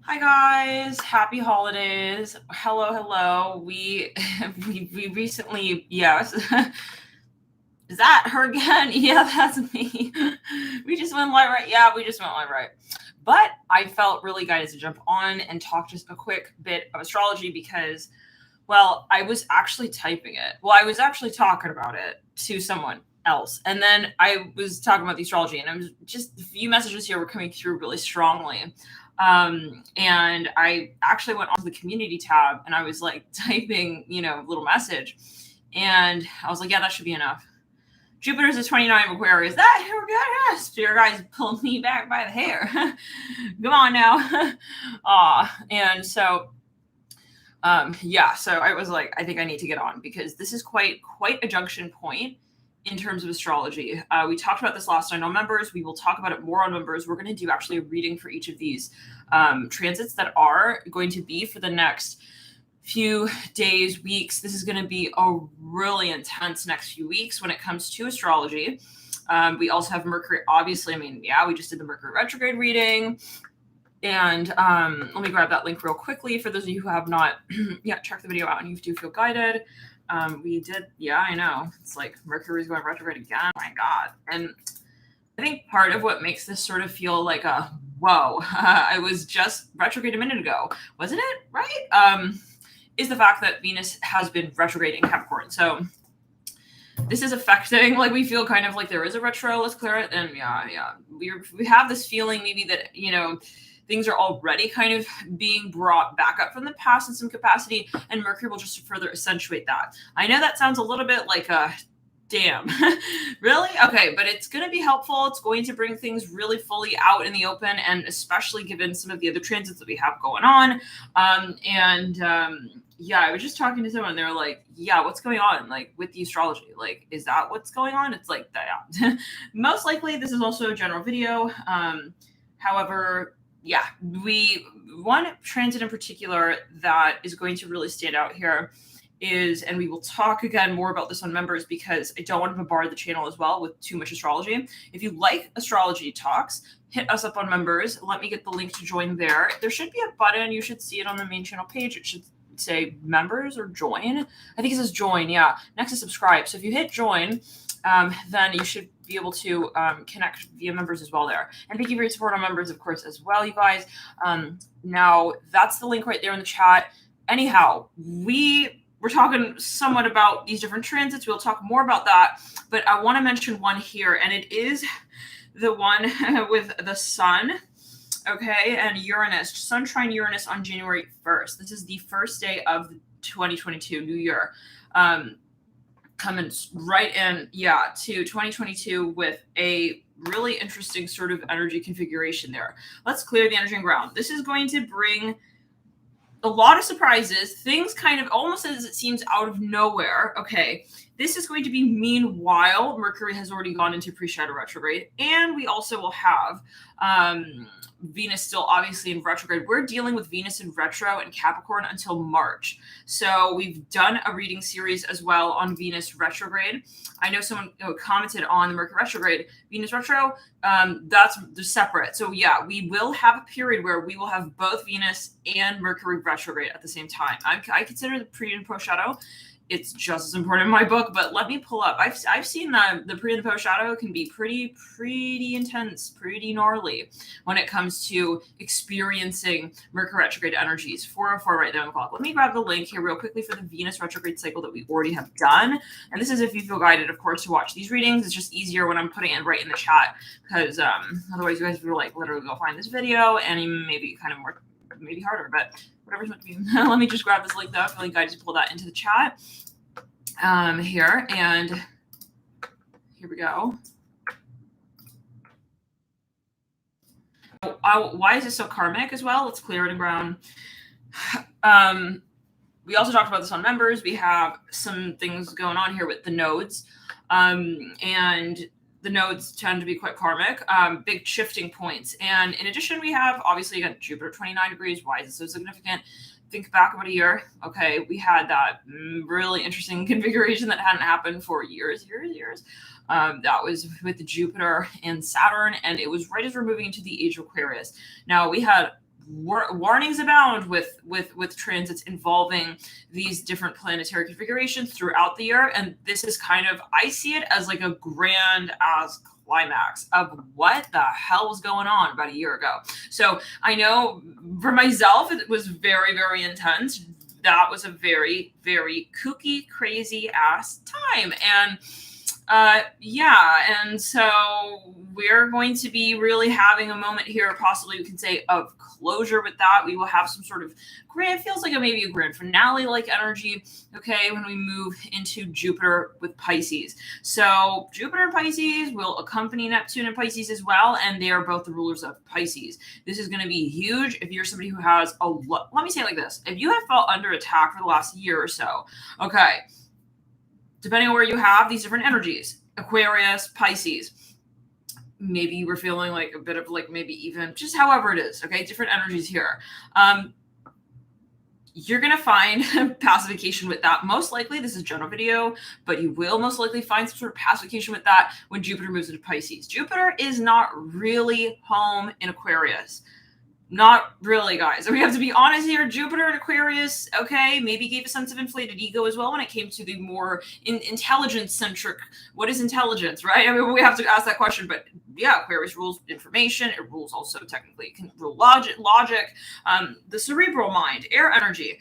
Hi guys, happy holidays. Hello. We recently, yes. Is that her again? Yeah, that's me. We just went live right. Yeah, we just went live right. But I felt really guided to jump on and talk just a quick bit of astrology because, well, I was actually typing it. Well, I was actually talking about it to someone else. And then I was talking about the astrology, and I was just a few messages here were coming through really strongly. And I actually went onto the community tab and I was like typing, a little message. And I was like, yeah, that should be enough. Jupiter's a 29 of Aquarius. That we're good. Spirit guys pulled me back by the hair. Come on now. And so so I was like, I think I need to get on because this is quite a junction point in terms of astrology. We talked about this last night on members. We will talk about it more on members. We're going to do actually a reading for each of these transits that are going to be for the next few days, weeks. This is going to be a really intense next few weeks when it comes to astrology. We also have Mercury, obviously. We just did the Mercury Retrograde reading. And let me grab that link real quickly for those of you who have not yet checked the video out and you do feel guided. We did, I know. It's like Mercury's going retrograde again. Oh my God. And I think part of what makes this sort of feel like a whoa, I was just retrograde a minute ago, wasn't it? Right? Is the fact that Venus has been retrograde in Capricorn. So this is affecting, like, we feel kind of like there is a retro, let's clear it. And we have this feeling maybe that, things are already kind of being brought back up from the past in some capacity, and Mercury will just further accentuate that. I know that sounds a little bit like a damn, really? Okay, but it's going to be helpful. It's going to bring things really fully out in the open, and especially given some of the other transits that we have going on. I was just talking to someone. They were like, yeah, what's going on? Like with the astrology, like, is that what's going on? It's like that. Yeah. Most likely this is also a general video. However, one transit in particular that is going to really stand out here is, and we will talk again more about this on members because I don't want to bombard the channel as well with too much astrology. If you like astrology talks, hit us up on members. Let me get the link to join there. There should be a button. You should see it on the main channel page. It should say members or join. I think it says join. Yeah. Next is subscribe. So if you hit join, then you should be able to connect via members as well there. And thank you for your support on members, of course, as well, you guys. Now, that's the link right there in the chat. Anyhow, we're talking somewhat about these different transits. We'll talk more about that. But I want to mention one here, and it is the one with the sun, okay, and Uranus. Sun trine Uranus on January 1st. This is the first day of the 2022 New Year. Coming right in, to 2022 with a really interesting sort of energy configuration there. Let's clear the energy and ground. This is going to bring a lot of surprises, things kind of almost as it seems out of nowhere. Okay, this is going to be meanwhile Mercury has already gone into pre-shadow retrograde, and we also will have Venus still obviously in retrograde. We're dealing with Venus in retro and Capricorn until March. So we've done a reading series as well on Venus retrograde. I know someone commented on the Mercury retrograde. Venus retro, they're separate. So we will have a period where we will have both Venus and Mercury retrograde at the same time. I consider the pre and post shadow, it's just as important in my book, but let me pull up. I've seen the pre and the post shadow can be pretty intense, pretty gnarly when it comes to experiencing Mercury retrograde energies. 4:04 right there on the clock. Let me grab the link here real quickly for the Venus retrograde cycle that we already have done. And this is if you feel guided, of course, to watch these readings. It's just easier when I'm putting it right in the chat because otherwise you guys will like literally go find this video and maybe kind of more, maybe harder, but whatever's meant to be. Let me just grab this link though. Feeling guided to pull that into the chat here, and here we go. Why is this so karmic as well? Let's clear it and ground. We also talked about this on members. We have some things going on here with the nodes, and the nodes tend to be quite karmic, big shifting points. And in addition, we have obviously again Jupiter 29 degrees. Why is it so significant? Think back about a year. Okay, we had that really interesting configuration that hadn't happened for years. That was with the Jupiter and Saturn, and it was right as we're moving into the age of Aquarius. Now we had warnings abound with transits involving these different planetary configurations throughout the year, and this is kind of, I see it as like a grand ass climax of what the hell was going on about a year ago. So I know for myself it was very, very intense. That was a very, very kooky, crazy ass time. And and so we're going to be really having a moment here, possibly we can say, of closure with that. We will have some sort of grand, feels like maybe a grand finale like energy, okay, when we move into Jupiter with Pisces. So Jupiter and Pisces will accompany Neptune and Pisces as well, and they are both the rulers of Pisces. This is going to be huge if you're somebody who has a lot. Let me say it like this: if you have felt under attack for the last year or so, okay, depending on where you have these different energies, Aquarius, Pisces, maybe you were feeling like a bit of like maybe even just however it is, okay, different energies here. You're going to find pacification with that. Most likely, this is a general video, but you will most likely find some sort of pacification with that when Jupiter moves into Pisces. Jupiter is not really home in Aquarius. Not really, guys. We have to be honest here. Jupiter and Aquarius, okay, maybe gave a sense of inflated ego as well when it came to the more intelligence-centric. What is intelligence, right? I mean, we have to ask that question. But yeah, Aquarius rules information. It rules also technically, it can rule logic, the cerebral mind, air energy.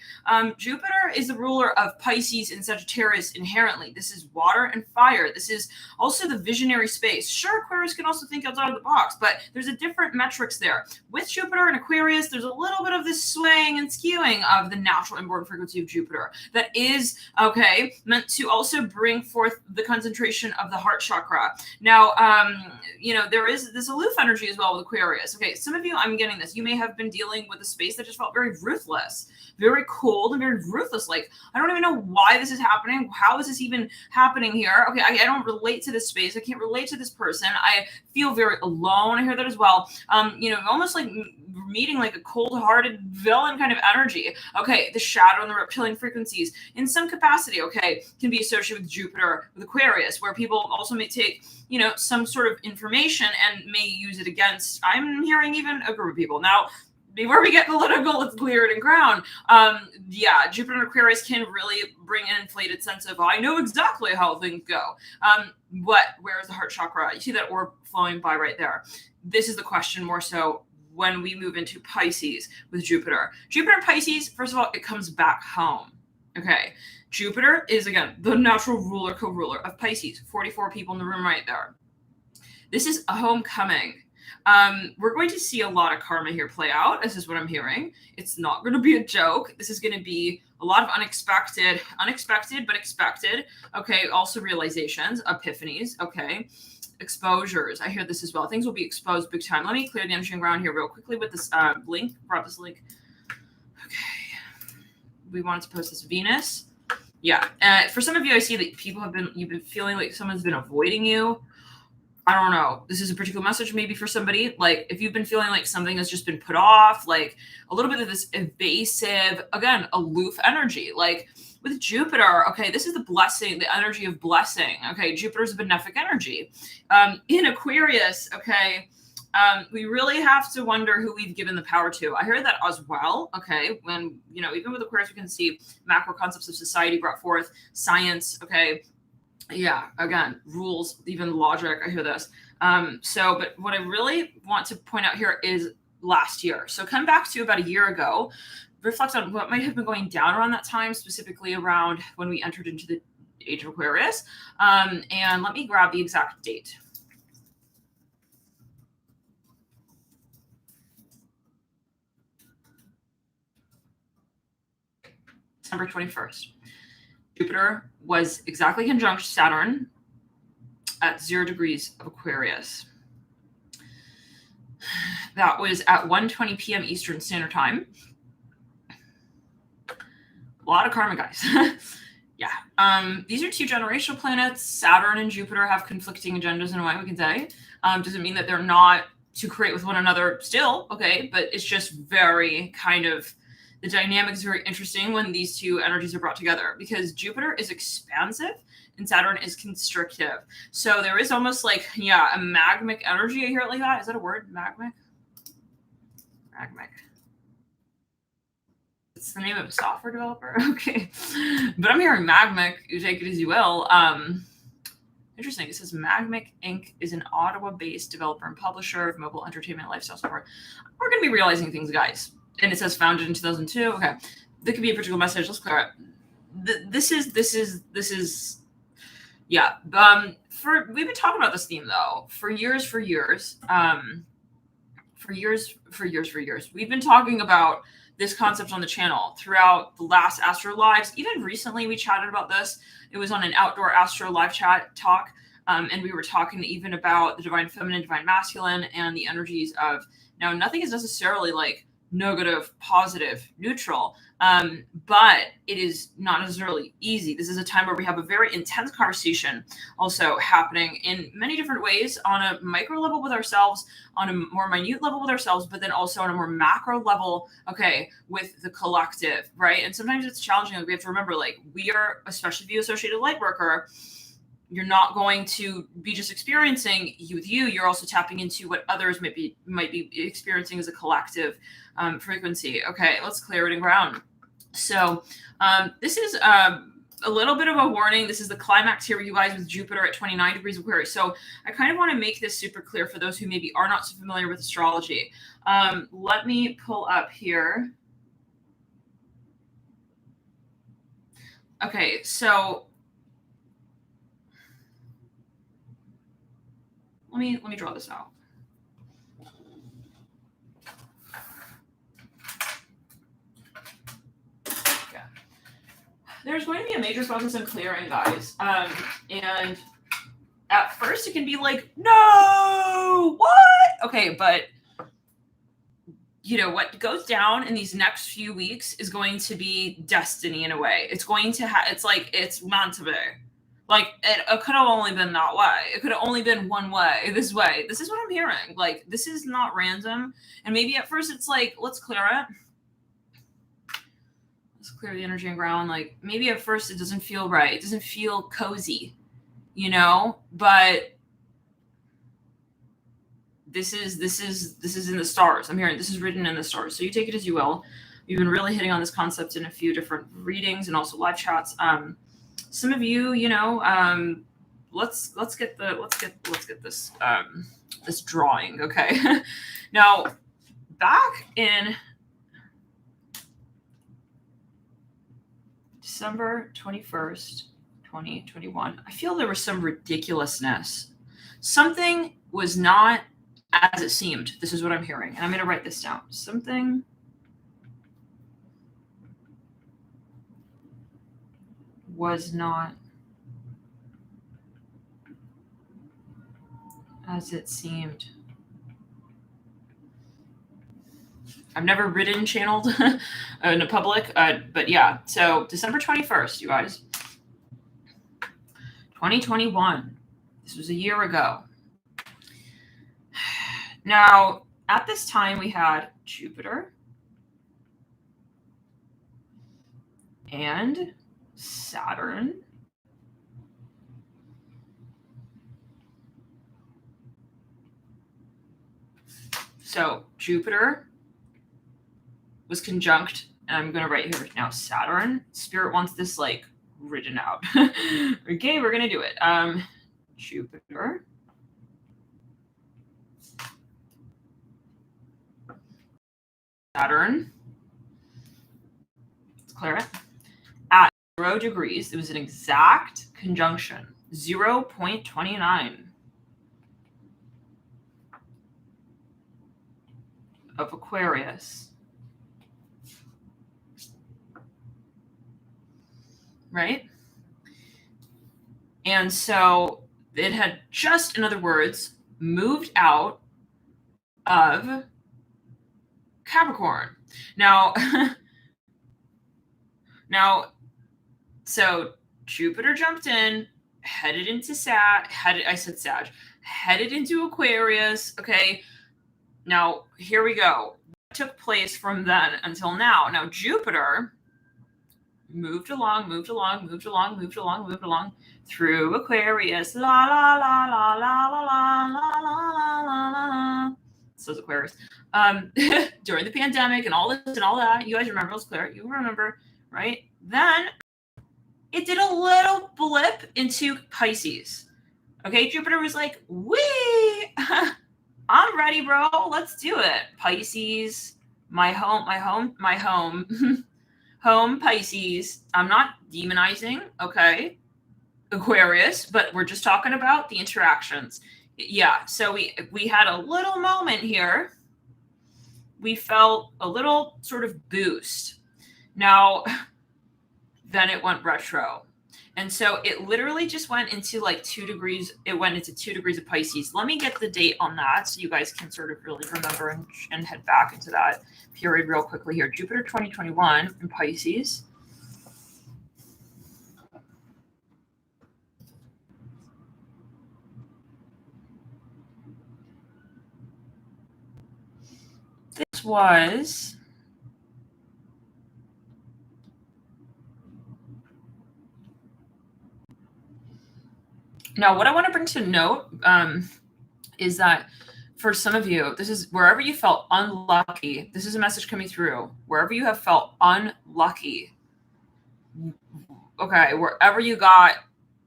Jupiter is the ruler of Pisces and Sagittarius inherently. This is water and fire. This is also the visionary space. Sure, Aquarius can also think outside of the box, but there's a different metrics there. With Jupiter and Aquarius, there's a little bit of this swaying and skewing of the natural inborn frequency of Jupiter that is, okay, meant to also bring forth the concentration of the heart chakra. Now, there is this aloof energy as well with Aquarius. Okay, some of you, I'm getting this, you may have been dealing with a space that just felt very ruthless, very cold and very ruthless. Like, I don't even know why this is happening. How is this even happening here? Okay, I don't relate to this space. I can't relate to this person. I feel very alone. I hear that as well. Almost like meeting like a cold-hearted villain kind of energy. Okay, the shadow and the reptilian frequencies in some capacity, okay, can be associated with Jupiter, with Aquarius, where people also may take, some sort of information and may use it against, I'm hearing even a group of people. Now, before we get political, let's clear it and ground. Jupiter and Aquarius can really bring an inflated sense of, I know exactly how things go. Where is the heart chakra? You see that orb flowing by right there. This is the question more so when we move into Pisces with Jupiter. Jupiter and Pisces, first of all, it comes back home. Okay. Jupiter is, again, the natural ruler, co-ruler of Pisces. 44 people in the room right there. This is a homecoming. We're going to see a lot of karma here play out. This is what I'm hearing. It's not going to be a joke. This is going to be a lot of unexpected but expected. Okay. Also realizations, epiphanies. Okay. Exposures. I hear this as well. Things will be exposed big time. Let me clear the energy ground here real quickly with this link. Brought this link. Okay. We wanted to post this Venus. Yeah. For some of you, I see that you've been feeling like someone's been avoiding you. I don't know. This is a particular message maybe for somebody. Like if you've been feeling like something has just been put off, like a little bit of this evasive, again, aloof energy. Like with Jupiter, okay, this is the blessing, the energy of blessing. Okay, Jupiter's a benefic energy. In Aquarius, okay, we really have to wonder who we've given the power to. I heard that as well. Okay, when, even with Aquarius, we can see macro concepts of society brought forth, science, okay. Yeah, again, rules, even logic. I hear this. But what I really want to point out here is last year. So come back to about a year ago, reflect on what might have been going down around that time, specifically around when we entered into the age of Aquarius. And let me grab the exact date. December 21st. Jupiter was exactly conjunct Saturn at 0 degrees of Aquarius. That was at 1:20 p.m. Eastern Standard Time. A lot of karma, guys. Yeah. These are two generational planets. Saturn and Jupiter have conflicting agendas in a way, we can say. Doesn't mean that they're not to create with one another still, okay? But it's just very kind of, the dynamic is very interesting when these two energies are brought together because Jupiter is expansive and Saturn is constrictive. So there is almost like, a magmic energy. I hear it like that. Is that a word? Magmic? Magmic. it's the name of a software developer. Okay. But I'm hearing Magmic. You take it as you will. Interesting. It says Magmic Inc. is an Ottawa-based developer and publisher of mobile entertainment lifestyle software. We're going to be realizing things, guys. And it says founded in 2002. Okay. That could be a particular message. Let's clear it. This is yeah. We've been talking about this theme though for years. We've been talking about this concept on the channel throughout the last Astro Lives. Even recently, we chatted about this. It was on an outdoor Astro Live chat talk, and we were talking even about the divine feminine, divine masculine, and the energies of. Now, nothing is necessarily like negative, positive, neutral, but it is not necessarily easy. This is a time where we have a very intense conversation also happening in many different ways on a micro level with ourselves, on a more minute level with ourselves, but then also on a more macro level, okay, with the collective, right? And sometimes it's challenging. Like we have to remember, like we are, especially if you associated light worker, you're not going to be just experiencing with you. You're also tapping into what others might be experiencing as a collective frequency. Okay, let's clear it and ground. So this is a little bit of a warning. This is the climax here, you guys, with Jupiter at 29 degrees Aquarius. So I kind of want to make this super clear for those who maybe are not so familiar with astrology. Let me pull up here. Okay, so let me draw this out. Okay. There's going to be a major focus on clearing, guys. And at first it can be like, no, what? Okay, but you know what goes down in these next few weeks is going to be destiny in a way. It's going to it's like it's meant to be. Like, it could have only been that way. It could have only been one way, this way. This is what I'm hearing. Like, this is not random. And maybe at first it's like, let's clear it. Let's clear the energy and ground. Like, maybe at first it doesn't feel right. It doesn't feel cozy, you know? But this is in the stars. I'm hearing this is written in the stars. So you take it as you will. We've been really hitting on this concept in a few different readings and also live chats. Some of you, you know, let's get this this drawing, okay? Now, back in December 21st, 2021, I feel there was some ridiculousness. Something was not as it seemed. This is what I'm hearing, and I'm going to write this down. Something was not as it seemed. I've never written channeled in the public, but yeah. So December 21st, you guys, 2021. This was a year ago. Now, at this time, we had Jupiter and Saturn so Jupiter was conjunct, and I'm going to write here now Saturn. Spirit wants this like written out. Okay, we're going to do it. Jupiter, Saturn, let's clear it. 0 degrees. It was an exact conjunction, 0.29 of Aquarius. Right? And so it had just, in other words, moved out of Capricorn. Now, so Jupiter jumped in, headed into headed into Aquarius. Okay. Now, here we go. What took place from then until now. Now, Jupiter moved along through Aquarius. La la la la la la la la la la la. says Aquarius, during the pandemic and all this and all that. You guys remember, let's clear it. You remember, right? Then it did a little blip into Pisces. Okay, Jupiter was like, wee, I'm ready, bro. Let's do it. Pisces, my home, home Pisces. I'm not demonizing, okay, Aquarius, but we're just talking about the interactions. Yeah, so we had a little moment here. We felt a little sort of boost. Now, then it went retro. And so it literally just went into like 2 degrees. It went into 2 degrees of Pisces. Let me get the date on that so you guys can sort of really remember and head back into that period real quickly here. Jupiter 2021 in Pisces. This was... Now, what I want to bring to note is that for some of you, this is wherever you felt unlucky. This is a message coming through. Wherever you have felt unlucky, okay, wherever you got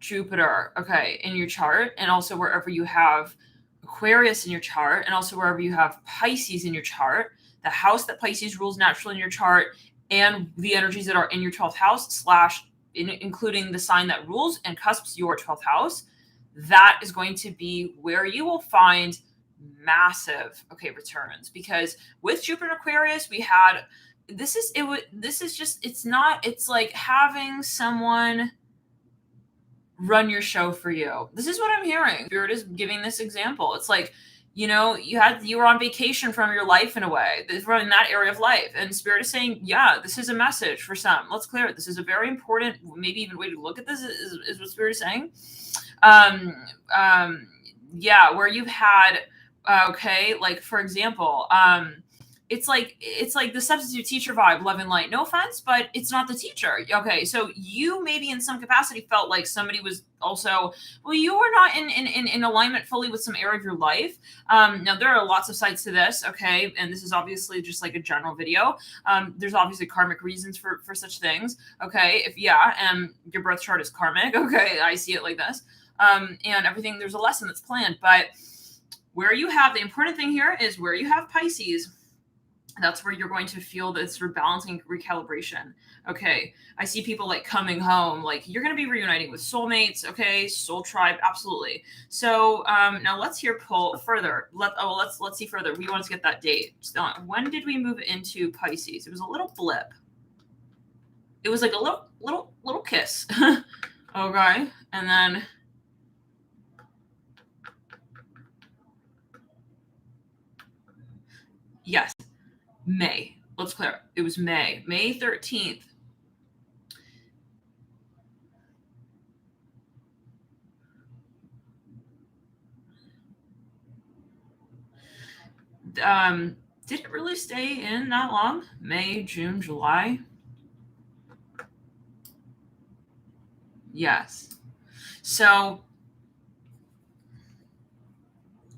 Jupiter, okay, in your chart, and also wherever you have Aquarius in your chart, and also wherever you have Pisces in your chart, the house that Pisces rules naturally in your chart, and the energies that are in your 12th house / including the sign that rules and cusps your 12th house, that is going to be where you will find massive, okay, returns. Because with Jupiter and Aquarius, we had, it's like having someone run your show for you. This is what I'm hearing. Spirit is giving this example. It's like, you know, you were on vacation from your life in a way, from that area of life. And Spirit is saying, yeah, this is a message for some. Let's clear it. This is a very important, maybe even way to look at this is what Spirit is saying. Yeah, where you've had, okay, like for example, it's like the substitute teacher vibe, love and light. No offense, but it's not the teacher. Okay, so you maybe in some capacity felt like somebody was also, well, you were not in alignment fully with some area of your life. Now there are lots of sides to this, okay, and this is obviously just like a general video. There's obviously karmic reasons for such things. Okay, if your birth chart is karmic, okay, I see it like this. And everything, there's a lesson that's planned, but where you have, the important thing here is where you have Pisces, that's where you're going to feel this rebalancing, recalibration. Okay, I see people like coming home, like you're going to be reuniting with soulmates. Okay, soul tribe, absolutely. So now let's pull further. Let's see further. We want to get that date. So, when did we move into Pisces? It was a little blip. It was like a little kiss. Okay, and then yes. May. Let's clear. It was May 13th. Did it really stay in that long? May, June, July? Yes. So,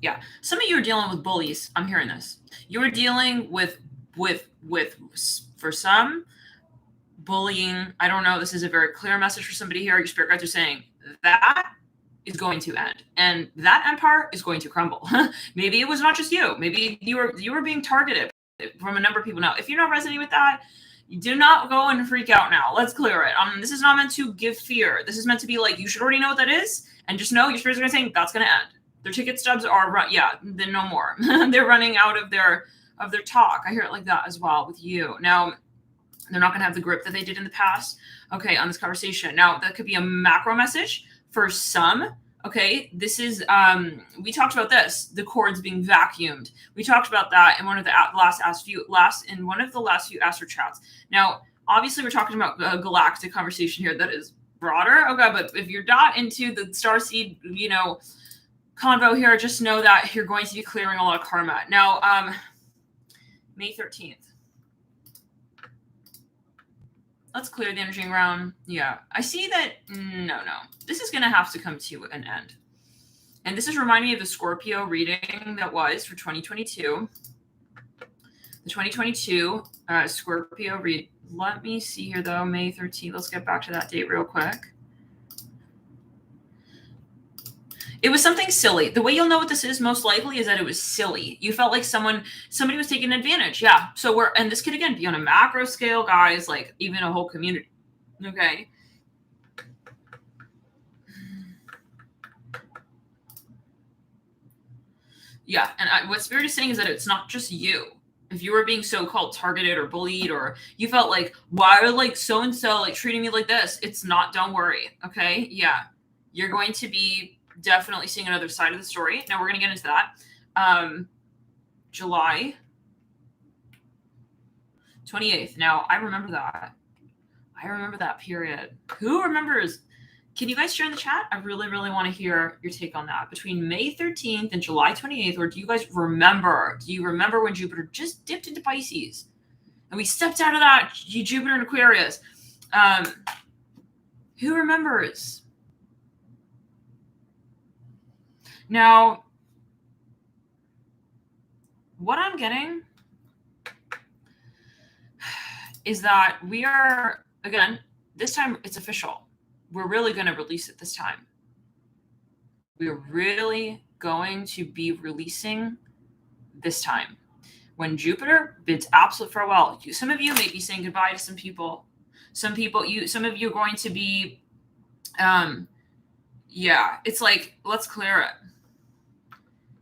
yeah, some of you are dealing with bullies. I'm hearing this. You are dealing with for some, bullying. I don't know. This is a very clear message for somebody here. Your spirit guides are saying that is going to end, and that empire is going to crumble. Maybe it was not just you. Maybe you were being targeted from a number of people. Now, if you're not resonating with that, you do not go and freak out now. Let's clear it. This is not meant to give fear. This is meant to be like, you should already know what that is, and just know your spirits are going to say that's going to end. Their ticket stubs are then no more. They're running out of their talk. I hear it like that as well with you. Now, they're not going to have the grip that they did in the past, okay, on this conversation. Now, that could be a macro message for some, okay? This is, we talked about this, the cords being vacuumed. We talked about that in one of the last few astro chats. Now, obviously, we're talking about a galactic conversation here that is broader, okay, but if you're not into the starseed, convo here, just know that you're going to be clearing a lot of karma. Now, May 13th. Let's clear the energy around. Yeah, I see that. No. This is going to have to come to an end. And this is reminding me of the Scorpio reading that was for 2022. The 2022 Scorpio read. Let me see here, though. May 13th. Let's get back to that date real quick. It was something silly. The way you'll know what this is most likely is that it was silly. You felt like somebody was taking advantage. Yeah. So and this could again be on a macro scale, guys, like even a whole community. Okay. Yeah. And what Spirit is saying is that it's not just you. If you were being so-called targeted or bullied, or you felt like, why are like so-and-so like treating me like this? It's not, don't worry. Okay. Yeah. You're going to be definitely seeing another side of the story. Now we're going to get into that. July 28th. Now I remember that. I remember that period. Who remembers? Can you guys share in the chat? I really, really want to hear your take on that. Between May 13th and July 28th, or do you guys remember? Do you remember when Jupiter just dipped into Pisces? And we stepped out of that Jupiter in Aquarius. Who remembers? Now, what I'm getting is that we are, again, this time it's official. We're really going to release it this time. We're really going to be releasing this time. When Jupiter bids absolute farewell, some of you may be saying goodbye to some people. Some of you are going to be, it's like, let's clear it.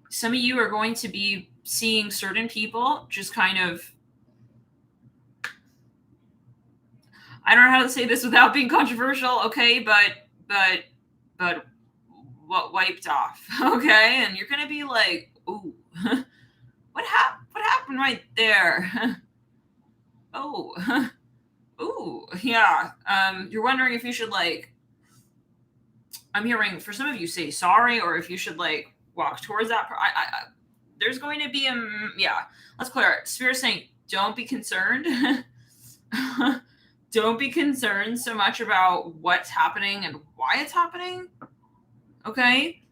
Some of you are going to be seeing certain people just kind of, I don't know how to say this without being controversial, okay, but what wiped off, okay? And you're gonna be like, ooh, what happened right there? Oh, ooh, yeah. You're wondering if you should like, I'm hearing for some of you say sorry, or if you should like walk towards that. There's going to be let's clear it. Spirit's saying, don't be concerned. Don't be concerned so much about what's happening and why it's happening. Okay?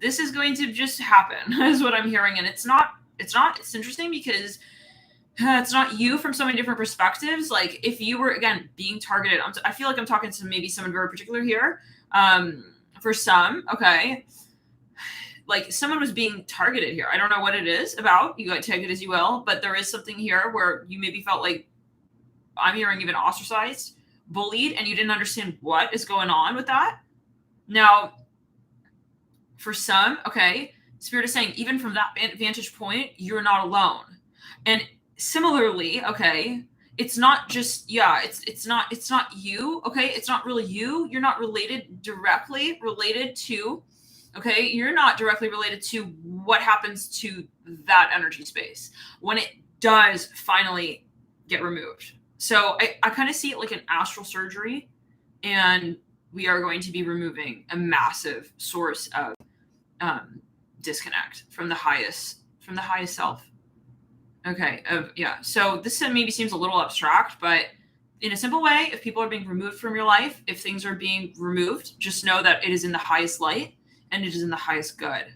This is going to just happen, is what I'm hearing. And it's interesting because it's not you from so many different perspectives. Like if you were, again, being targeted, I feel like I'm talking to maybe someone very particular here. For some, okay. Like someone was being targeted here. I don't know what it is about. You guys take it as you will, but there is something here where you maybe felt like, I'm hearing even ostracized, bullied, and you didn't understand what is going on with that. Now, for some, okay, Spirit is saying, even from that vantage point, you're not alone. And similarly, okay, it's not just, it's not you, okay? It's not really you. You're not directly related to, okay? You're not directly related to what happens to that energy space when it does finally get removed. So I kind of see it like an astral surgery, and we are going to be removing a massive source of disconnect from the highest self. Okay. So this maybe seems a little abstract, but in a simple way, if people are being removed from your life, if things are being removed, just know that it is in the highest light and it is in the highest good.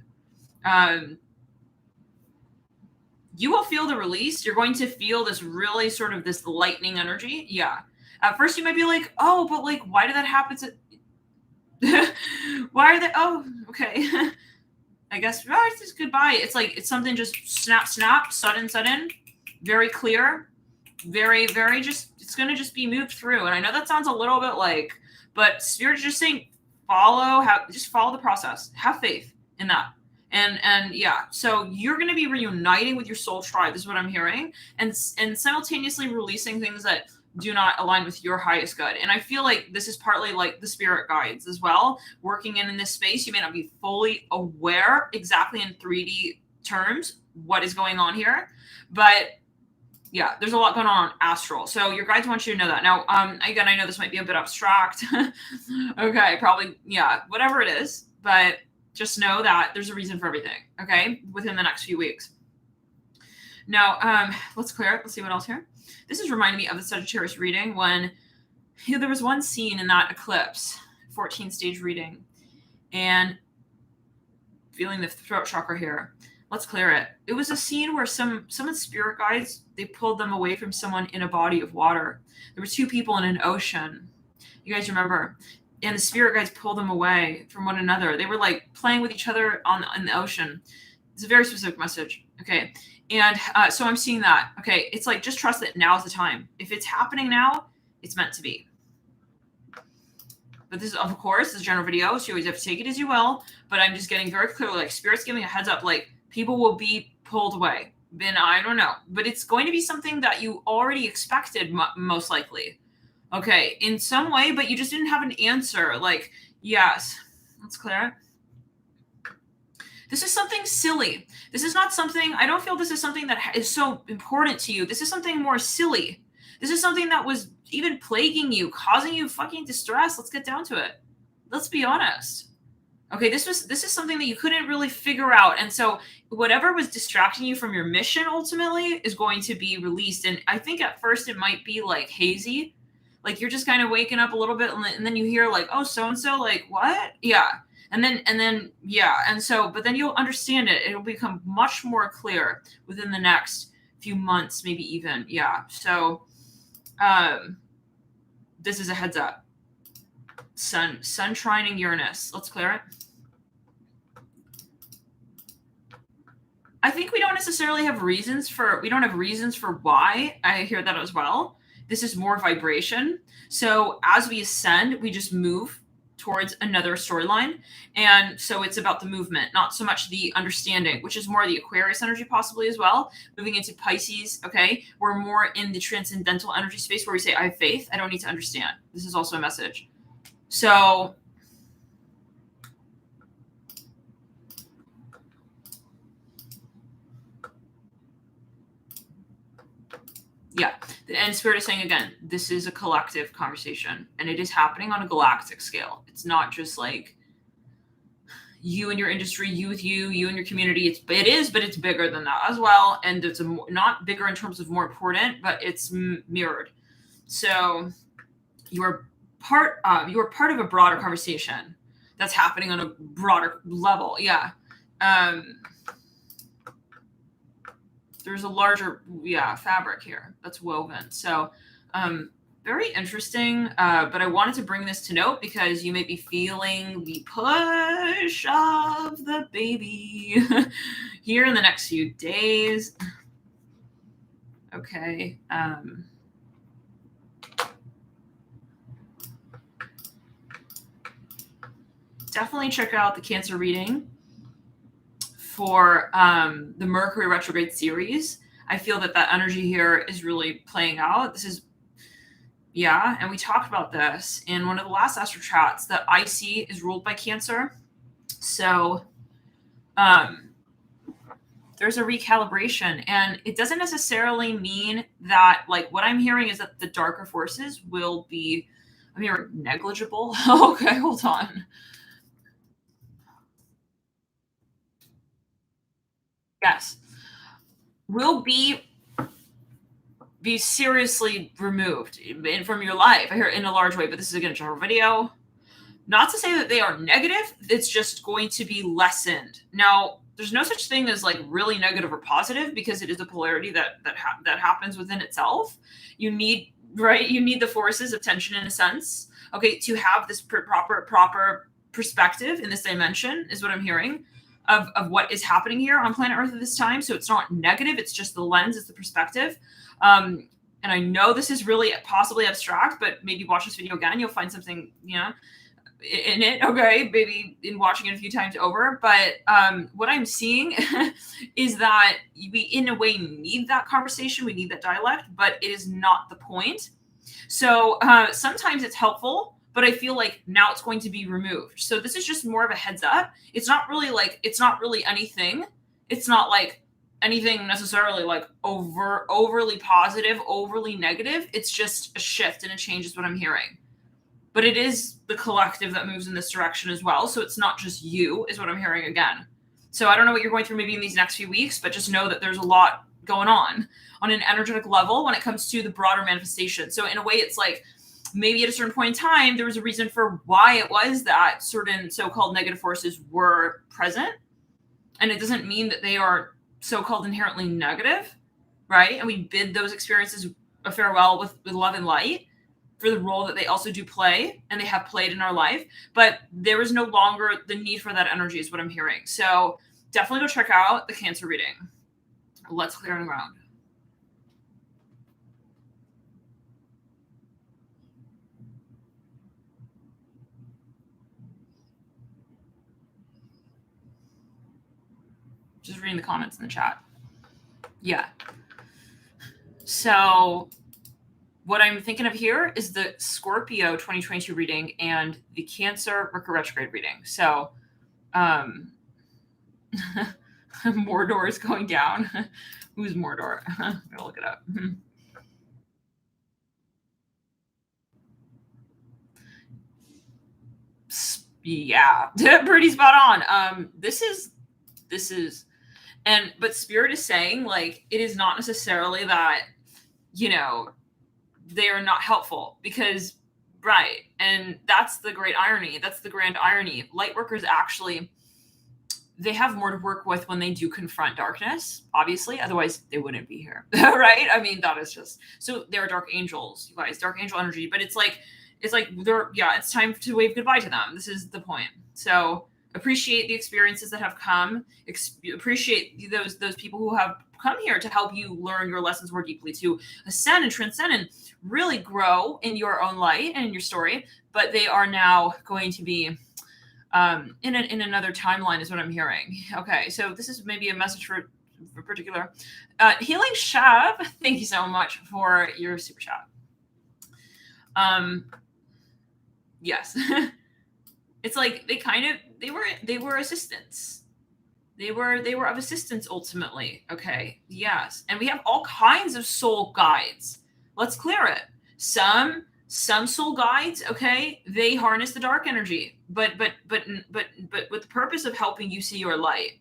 You will feel the release. You're going to feel this really sort of this lightning energy. Yeah. At first you might be like, oh, but like, why did that happen why are they, oh, okay. I guess, it's just goodbye. It's like, it's something just snap, sudden, very clear, very, very just, it's going to just be moved through. And I know that sounds a little bit like, but Spirit's just saying, just follow the process. Have faith in that. And so you're going to be reuniting with your soul tribe. This is what I'm hearing, and simultaneously releasing things that do not align with your highest good. And I feel like this is partly like the spirit guides as well. Working in this space, you may not be fully aware exactly in 3D terms what is going on here, but yeah, there's a lot going on astral. So your guides want you to know that. Now, again, I know this might be a bit abstract. Okay, probably, whatever it is, but just know that there's a reason for everything, okay, within the next few weeks. Now, let's clear it. Let's see what else here. This is reminding me of the Sagittarius reading when there was one scene in that eclipse, 14-stage reading, and feeling the throat chakra here. Let's clear it. It was a scene where someone's spirit guides, they pulled them away from someone in a body of water. There were two people in an ocean. You guys remember? And the spirit guides pulled them away from one another. They were like playing with each other in the ocean. It's a very specific message. Okay. And so I'm seeing that. Okay. It's like, just trust that now's the time. If it's happening now, it's meant to be. But this is, of course, this is a general video, so you always have to take it as you will. But I'm just getting very clearly, like, Spirit's giving a heads up, like, people will be pulled away. Then I don't know. But it's going to be something that you already expected, most likely. Okay, in some way, but you just didn't have an answer. Like, yes. Let's clear it. This is something silly. This is not something, I don't feel this is something that is so important to you. This is something more silly. This is something that was even plaguing you, causing you fucking distress. Let's get down to it. Let's be honest. Okay, this is something that you couldn't really figure out. And so whatever was distracting you from your mission ultimately is going to be released. And I think at first it might be like hazy. Like you're just kind of waking up a little bit and then you hear like, oh, so-and-so, like what? Yeah. And then, yeah. And so, but then you'll understand it. It'll become much more clear within the next few months, maybe even. Yeah. So, this is a heads up. Sun trining Uranus. Let's clear it. I think we don't necessarily have reasons for why. I hear that as well. This is more vibration. So as we ascend, we just move towards another storyline. And so it's about the movement, not so much the understanding, which is more the Aquarius energy possibly as well. Moving into Pisces, okay? We're more in the transcendental energy space where we say, I have faith. I don't need to understand. This is also a message. So yeah, and Spirit is saying again, this is a collective conversation and it is happening on a galactic scale. It's not just like you and your industry, you with you and your community. It is, but it's bigger than that as well. And it's not bigger in terms of more important, but it's mirrored. So you're part of a broader conversation that's happening on a broader level. Yeah. There's a larger, fabric here that's woven. So, very interesting. But I wanted to bring this to note because you may be feeling the push of the baby here in the next few days. Okay. Definitely check out the Cancer reading for the Mercury Retrograde series. I feel that energy here is really playing out. This is, and we talked about this in one of the last astro chats, that IC is ruled by Cancer. So there's a recalibration, and it doesn't necessarily mean that, like, what I'm hearing is that the darker forces will be, I'm hearing negligible. Okay, hold on. Yes, will be seriously removed from your life. I hear in a large way, but this is again a general video. Not to say that they are negative. It's just going to be lessened. Now, there's no such thing as like really negative or positive because it is a polarity that happens within itself. You need the forces of tension in a sense. Okay, to have this proper perspective in this dimension is what I'm hearing. Of what is happening here on planet Earth at this time. So it's not negative. It's just the lens. It's the perspective. And I know this is really possibly abstract, but maybe watch this video again. You'll find something, in it. Okay. Maybe in watching it a few times over. But what I'm seeing is that we, in a way, need that conversation. We need that dialect, but it is not the point. So sometimes it's helpful, but I feel like now it's going to be removed. So this is just more of a heads up. It's not really anything. It's not like anything necessarily like overly positive, overly negative. It's just a shift and a change is what I'm hearing. But it is the collective that moves in this direction as well. So it's not just you is what I'm hearing again. So I don't know what you're going through maybe in these next few weeks, but just know that there's a lot going on an energetic level when it comes to the broader manifestation. So in a way, it's like, maybe at a certain point in time, there was a reason for why it was that certain so-called negative forces were present. And it doesn't mean that they are so-called inherently negative, right? And we bid those experiences a farewell with love and light for the role that they also do play and they have played in our life. But there is no longer the need for that energy, is what I'm hearing. So definitely go check out the Cancer reading. Let's clear the ground. Just reading the comments in the chat. Yeah. So what I'm thinking of here is the Scorpio 2022 reading and the Cancer Mercury Retrograde reading. So Mordor is going down. Who's Mordor? I'm gonna look it up. Yeah, pretty spot on. This is, but Spirit is saying, like, it is not necessarily that, you know, they are not helpful, because, right, and that's the great irony. That's the grand irony. Light workers actually, they have more to work with when they do confront darkness, obviously, otherwise they wouldn't be here. Right? I mean, that is just, so they're dark angels, you guys, dark angel energy, but it's like they're, yeah, it's time to wave goodbye to them. This is the point. So appreciate the experiences that have come, appreciate those people who have come here to help you learn your lessons more deeply, to ascend and transcend and really grow in your own light and in your story. But they are now going to be in another timeline, is what I'm hearing. Okay, so this is maybe a message for particular. Healing Shav, thank you so much for your super chat. Yes. It's like they were assistants. They were of assistance ultimately. Okay. Yes. And we have all kinds of soul guides. Let's clear it. Some soul guides, okay, they harness the dark energy, but with the purpose of helping you see your light.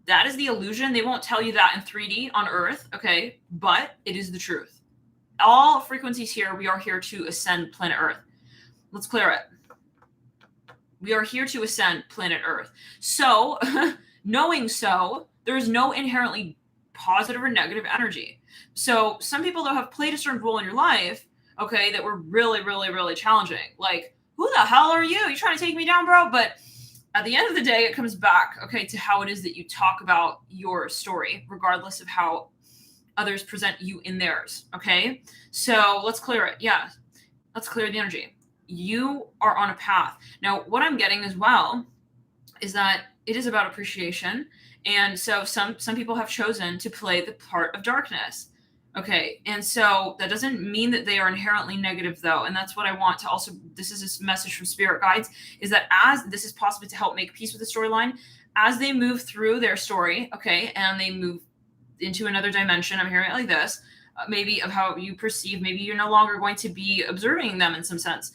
That is the illusion. They won't tell you that in 3D on Earth, okay, but it is the truth. All frequencies here, we are here to ascend planet Earth. Let's clear it. We are here to ascend planet Earth. So, knowing so, there is no inherently positive or negative energy. So, some people that have played a certain role in your life, okay, that were really, really, really challenging. Like, who the hell are you? You trying to take me down, bro? But at the end of the day, it comes back, okay, to how it is that you talk about your story, regardless of how others present you in theirs, okay? So let's clear it. Yeah, let's clear the energy. You are on a path. Now, what I'm getting as well is that it is about appreciation. And so some people have chosen to play the part of darkness. Okay. And so that doesn't mean that they are inherently negative, though. And that's what I want to also, this is this message from spirit guides, is that as this is possible to help make peace with the storyline, as they move through their story, okay, and they move into another dimension, I'm hearing it like this, maybe of how you perceive, maybe you're no longer going to be observing them in some sense.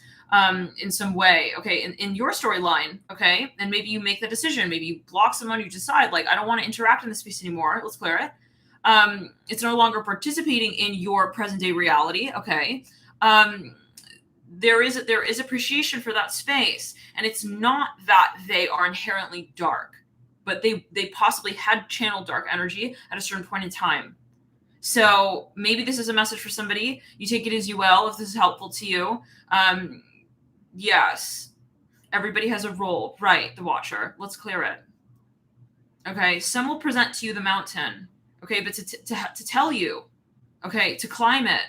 In some way, okay, in your storyline, okay, and maybe you make the decision, maybe you block someone, you decide, like, I don't want to interact in this space anymore, let's clear it. It's no longer participating in your present day reality, okay. There is appreciation for that space, and it's not that they are inherently dark, but they possibly had channeled dark energy at a certain point in time. So maybe this is a message for somebody. You take it as you will, if this is helpful to you. Yes, everybody has a role, right? The Watcher. Let's clear it. Okay, some will present to you the mountain. Okay, but to tell you, okay, to climb it,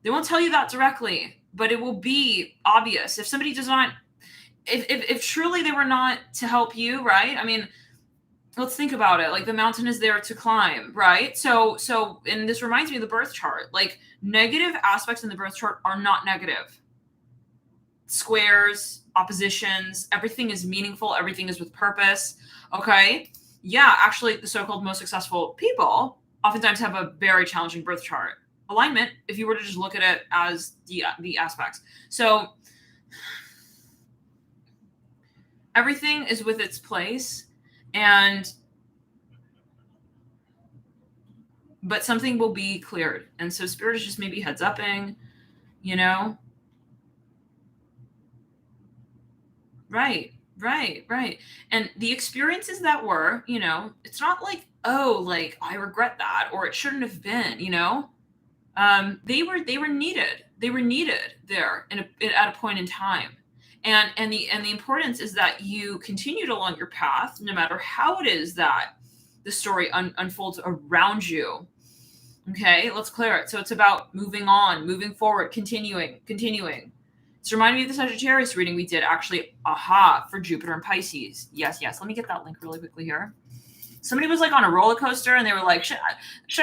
they won't tell you that directly, but it will be obvious if somebody does not. If truly they were not to help you, right? I mean, let's think about it. Like, the mountain is there to climb, right? So, and this reminds me of the birth chart. Like, negative aspects in the birth chart are not negative. Squares, oppositions, everything is meaningful, everything is with purpose. Okay. Yeah, actually, the so-called most successful people oftentimes have a very challenging birth chart alignment, if you were to just look at it as the aspects. So everything is with its place, but something will be cleared. And so spirit is just maybe heads upping, you know. Right. Right, right. And the experiences that were, it's not like, oh, like I regret that or it shouldn't have been, they were needed. They were needed there at a point in time. And the importance is that you continued along your path no matter how it is that the story unfolds around you. Okay, let's clear it. So it's about moving on, moving forward, continuing. It's reminding me of the Sagittarius reading we did actually, for Jupiter and Pisces. Yes, yes. Let me get that link really quickly here. Somebody was like on a roller coaster and they were like, should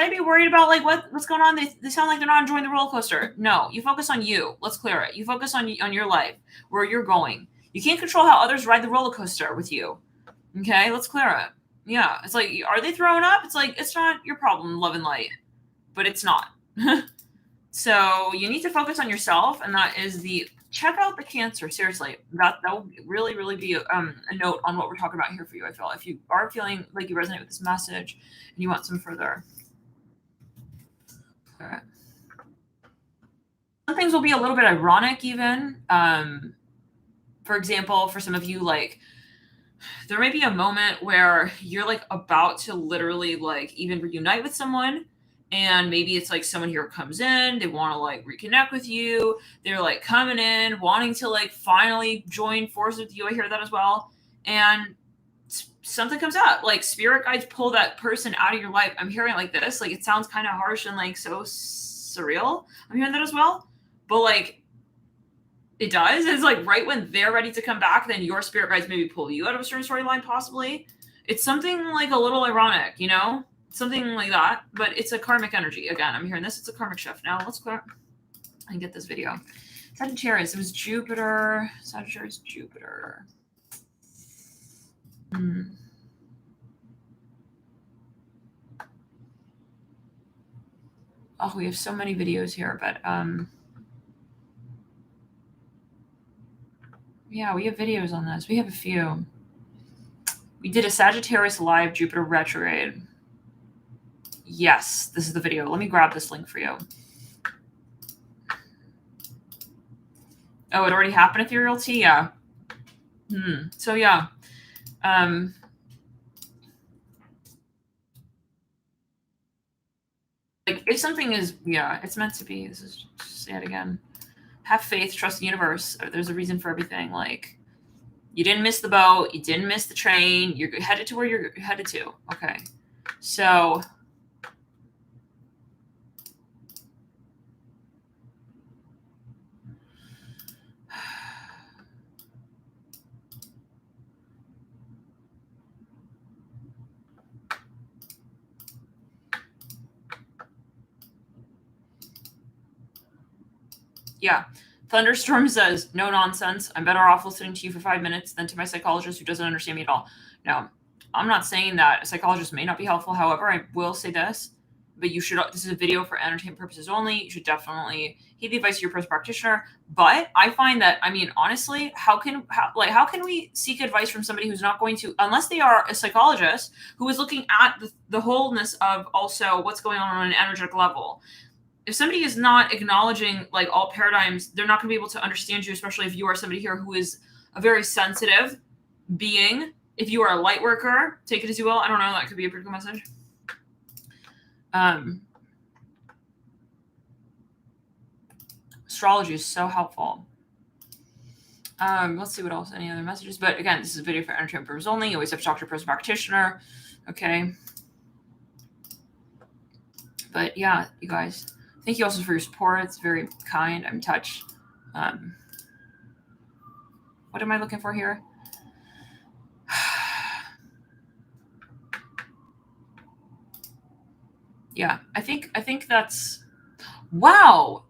I be worried about like what's going on? They sound like they're not enjoying the roller coaster. No, you focus on you. Let's clear it. You focus on your life, where you're going. You can't control how others ride the roller coaster with you. Okay, let's clear it. Yeah, it's like, are they throwing up? It's like, it's not your problem, love and light, but it's not. So you need to focus on yourself, and that is check out the Cancer. Seriously, that will really, really be a note on what we're talking about here for you. I feel if you are feeling like you resonate with this message and you want some further. All right. Some things will be a little bit ironic, even. For example, for some of you, like there may be a moment where you're like about to literally like even reunite with someone. And maybe it's like someone here comes in, they want to like reconnect with you. They're like coming in, wanting to like finally join forces with you. I hear that as well. And something comes up, like spirit guides pull that person out of your life. I'm hearing it like this, like it sounds kind of harsh and like so surreal. I'm hearing that as well. But like it does. It's like right when they're ready to come back, then your spirit guides maybe pull you out of a certain storyline, possibly. It's something like a little ironic, something like that, but it's a karmic energy. Again, I'm hearing this. It's a karmic shift. Now let's go and get this video. Sagittarius. It was Jupiter. Sagittarius, Jupiter. Oh, we have so many videos here, but yeah, we have videos on this. We have a few. We did a Sagittarius live Jupiter retrograde. Yes, this is the video. Let me grab this link for you. Oh, it already happened, Ethereal Tea? Yeah. So yeah. Like if something is, it's meant to be. This is just say it again. Have faith, trust the universe. There's a reason for everything. Like you didn't miss the boat, you didn't miss the train, you're headed to where you're headed to. Okay. So yeah. Thunderstorm says, no nonsense. I'm better off listening to you for 5 minutes than to my psychologist who doesn't understand me at all. Now, I'm not saying that a psychologist may not be helpful. However, I will say this, but you should, this is a video for entertainment purposes only. You should definitely heed the advice of your person practitioner. But I find that, honestly, how can we seek advice from somebody who's not going to, unless they are a psychologist who is looking at the wholeness of also what's going on an energetic level. If somebody is not acknowledging like all paradigms, they're not going to be able to understand you, especially if you are somebody here who is a very sensitive being. If you are a light worker, take it as you will. I don't know. That could be a pretty good message. Astrology is so helpful. Let's see what else, any other messages. But again, this is a video for entertainment purposes only. You always have to talk to your person practitioner. Okay. But yeah, you guys, thank you also for your support. It's very kind. I'm touched. What am I looking for here? Yeah, I think that's, wow.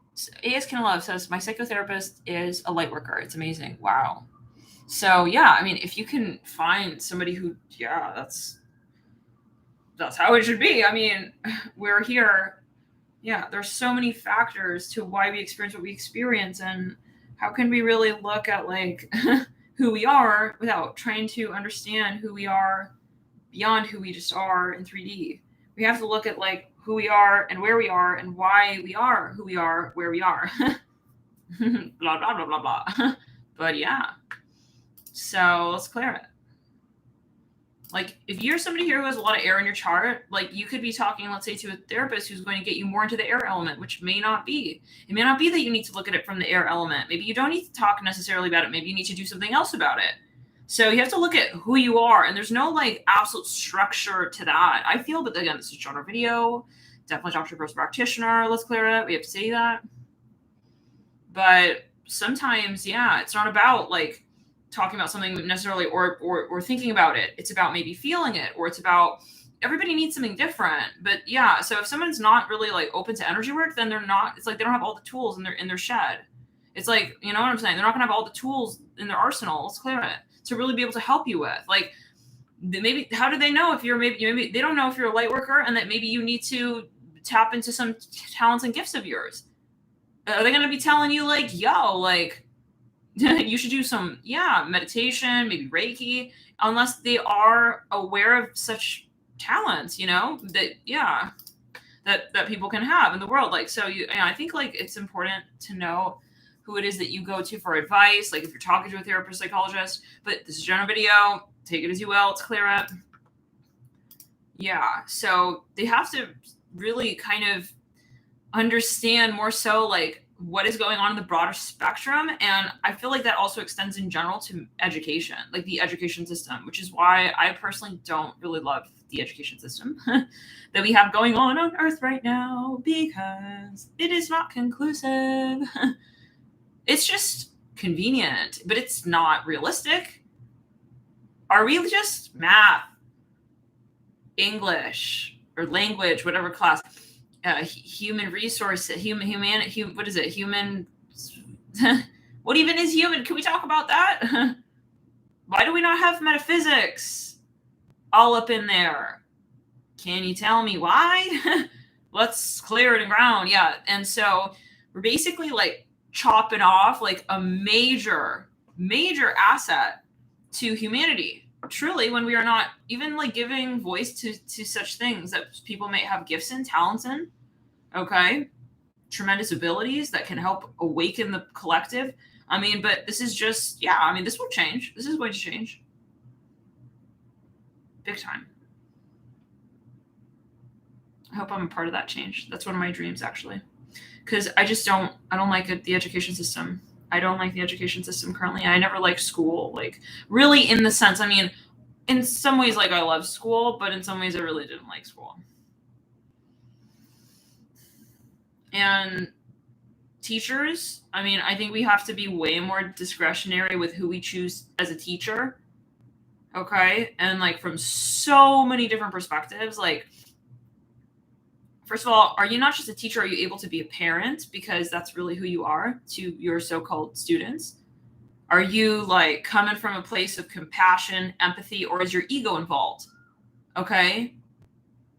ASK Love says, my psychotherapist is a light worker. It's amazing. Wow. So yeah, if you can find somebody who, that's how it should be. We're here. Yeah, there's so many factors to why we experience what we experience, and how can we really look at like who we are without trying to understand who we are beyond who we just are in 3D. We have to look at like who we are and where we are and why we are who we are, where we are. Blah, blah, blah, blah, blah. But yeah. So let's clear it. Like, if you're somebody here who has a lot of air in your chart, like, you could be talking, let's say, to a therapist who's going to get you more into the air element, which may not be. It may not be that you need to look at it from the air element. Maybe you don't need to talk necessarily about it. Maybe you need to do something else about it. So you have to look at who you are, and there's no, like, absolute structure to that, I feel. But again, this is genre video. Definitely talk to a personal practitioner. Let's clear it. We have to say that. But sometimes, yeah, it's not about, like, talking about something necessarily or thinking about it. It's about maybe feeling it, or it's about, everybody needs something different. But yeah, so if someone's not really, like, open to energy work, then they're not, it's like they don't have all the tools in their shed. It's like, you know what I'm saying? They're not gonna have all the tools in their arsenal, let's clear it, to really be able to help you with. Like, maybe, how do they know if you're, maybe they don't know if you're a light worker, and that maybe you need to tap into some talents and gifts of yours. Are they gonna be telling you, like, yo, like, you should do some, meditation, maybe Reiki, unless they are aware of such talents, that, that people can have in the world. Like, so I think, like, it's important to know who it is that you go to for advice. Like, if you're talking to a therapist, psychologist, but this is a general video, take it as you will. Let's clear it. Yeah. So they have to really kind of understand more so, like, what is going on in the broader spectrum. And I feel like that also extends in general to education, like the education system, which is why I personally don't really love the education system that we have going on Earth right now, because it is not conclusive. It's just convenient, but it's not realistic. Are we just math, English, or language, whatever class, human resource, what is it? Human, what even is human? Can we talk about that? Why do we not have metaphysics all up in there? Can you tell me why? Let's clear it and ground. Yeah. And so we're basically, like, chopping off, like, a major asset to humanity, truly, when we are not even, like, giving voice to such things that people may have gifts and talents in, okay, tremendous abilities that can help awaken the collective. I mean, but this is just, this will change. This is going to change big time. I hope I'm a part of that change. That's one of my dreams, actually, because I don't like it, the education system. I don't like the education system currently. I never liked school, like, really, in the sense, I mean, in some ways, like, I love school, but in some ways I really didn't like school. And teachers, I mean, I think we have to be way more discretionary with who we choose as a teacher. Okay. And, like, from so many different perspectives, like, first of all, are you not just a teacher? Are you able to be a parent? Because that's really who you are to your so-called students. Are you, like, coming from a place of compassion, empathy, or is your ego involved? Okay.